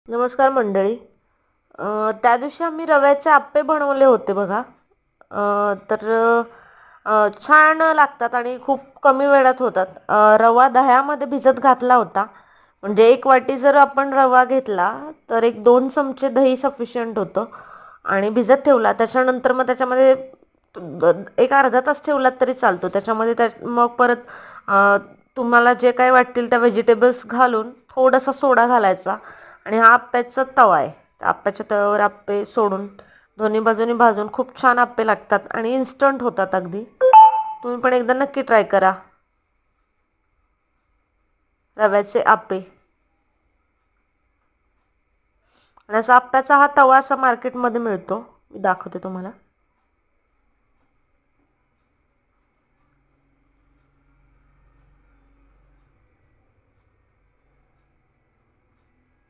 नमस्कार मंडळी. त्या दिवशी आम्ही रव्याचे आप्पे बनवले होते बघा. तर छान लागतात आणि खूप कमी वेळात होतात. रवा दह्यामध्ये भिजत घातला होता. म्हणजे 1 वाटी जर आपण रवा घेतला तर 1-2 चमचे दही सफिशियंट होतं आणि भिजत ठेवला. त्याच्यानंतर मग त्याच्यामध्ये एक अर्धा तास ठेवलात तरी चालतो. त्याच्यामध्ये मग परत तुम्हाला जे काही वाटतील त्या व्हेजिटेबल्स घालून थोडासा सोडा घालायचा आणि हा आप्प्याचा तवा आहे. त्या आप्प्याच्या तव्यावर आप्पे सोडून दोन्ही बाजूनी भाजून खूप छान आप्पे लागतात आणि इन्स्टंट होतात अगदी. तुम्ही पण एकदा नक्की ट्राय करा रव्याचे आप्पे. आणि असा आप्प्याचा हा तवा असा मार्केटमध्ये मिळतो. मी दाखवते तुम्हाला.